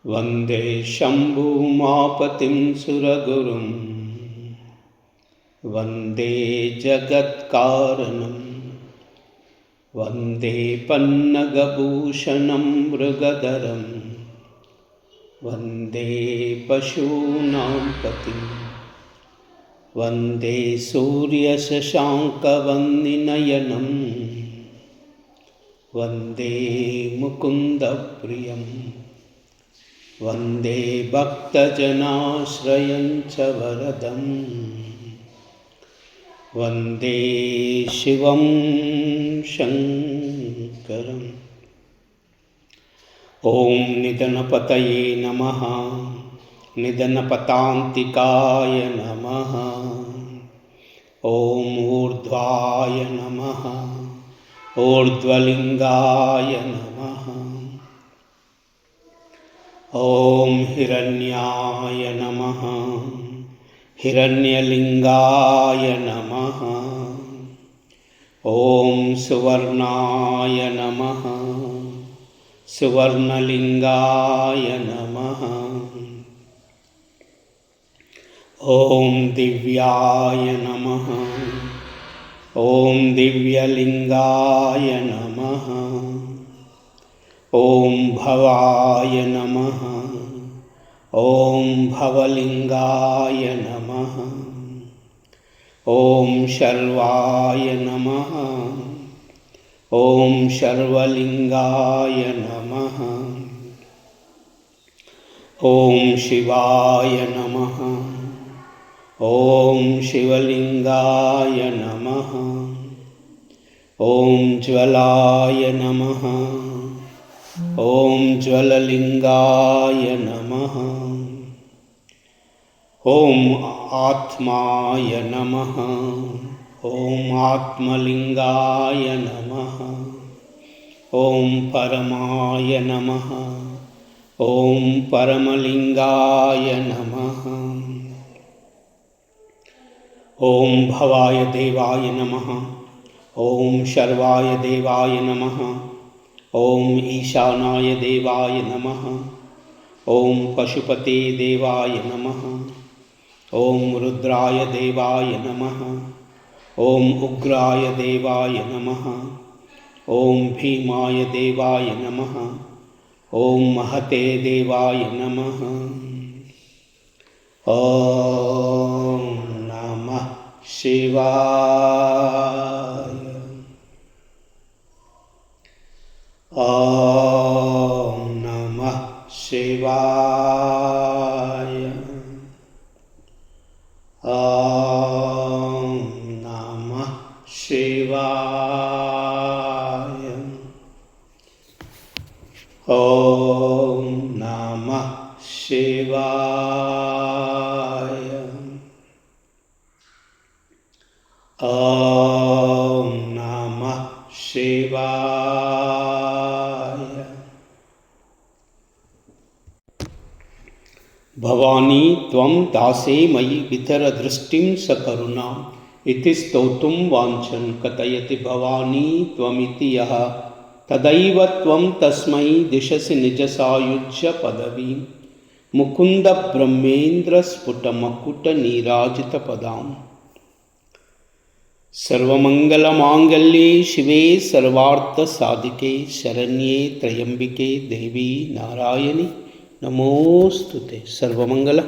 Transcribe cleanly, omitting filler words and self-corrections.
वन्दे शम्भुमापतिं सुरगुरुं वन्दे जगत्कारणं वन्दे पन्नगभूषणं मृगधरं वन्दे पशूनां पतिं वन्दे सूर्यशशाङ्कवन्निनयनं वन्दे मुकुन्दप्रियं वन्दे भक्तजनाश्रयं च वरदं वन्दे शिवं शङ्करम्। ॐ निधनपतये नमः, निधनपतान्तिकाय नमः। ॐ ऊर्ध्वाय नमः, ऊर्ध्वलिङ्गाय नमः। ॐ हिरण्याय नमः, हिरण्यलिङ्गाय नमः। ॐ सुवर्णाय नमः, सुवर्णलिङ्गाय नमः। ॐ दिव्याय नमः, ॐ दिव्यलिङ्गाय नमः। ॐ भवाय नमः, ॐ भवलिङ्गाय नमः। ॐ शर्वाय नमः, ॐ शर्वलिङ्गाय नमः। ॐ शिवाय नमः, ॐ शिवलिङ्गाय नमः। ॐ ज्वलाय नमः, ॐ ज्वललिङ्गाय नमः। ॐ आत्माय नमः, ॐ आत्मलिङ्गाय नमः। ॐ परमाय नमः, ॐ परमलिङ्गाय नमः। ॐ भवाय देवाय नमः, ॐ शर्वाय देवाय नमः। ॐ ईशानाय देवाय नमः, ॐ पशुपते देवाय नमः। ॐ रुद्राय देवाय नमः, ॐ उग्राय देवाय नमः। ॐ भीमाय देवाय नमः, ॐ महते देवाय नमः। ॐ नमः शिवाय। ॐ नमः शिवाय। ॐ नमः शिवाय। ॐ नमः शिवाय। ॐ नमः शिवाय। भवानी त्वं दासे मयि वितरदृष्टिं सकरुणाम् इति स्तोतुं वाञ्छन् कथयति भवानी त्वमिति यः तदैव त्वं तस्मै दिशसि निजसायुज्य पदवीं मुकुन्दब्रह्मेन्द्रस्फुटमकुटनीराजितपदाम्। सर्वमङ्गलमाङ्गल्ये शिवे सर्वार्थसाधिके शरण्ये त्र्यम्बिके देवी नारायणि नमोऽस्तुते। सर्वमङ्गल।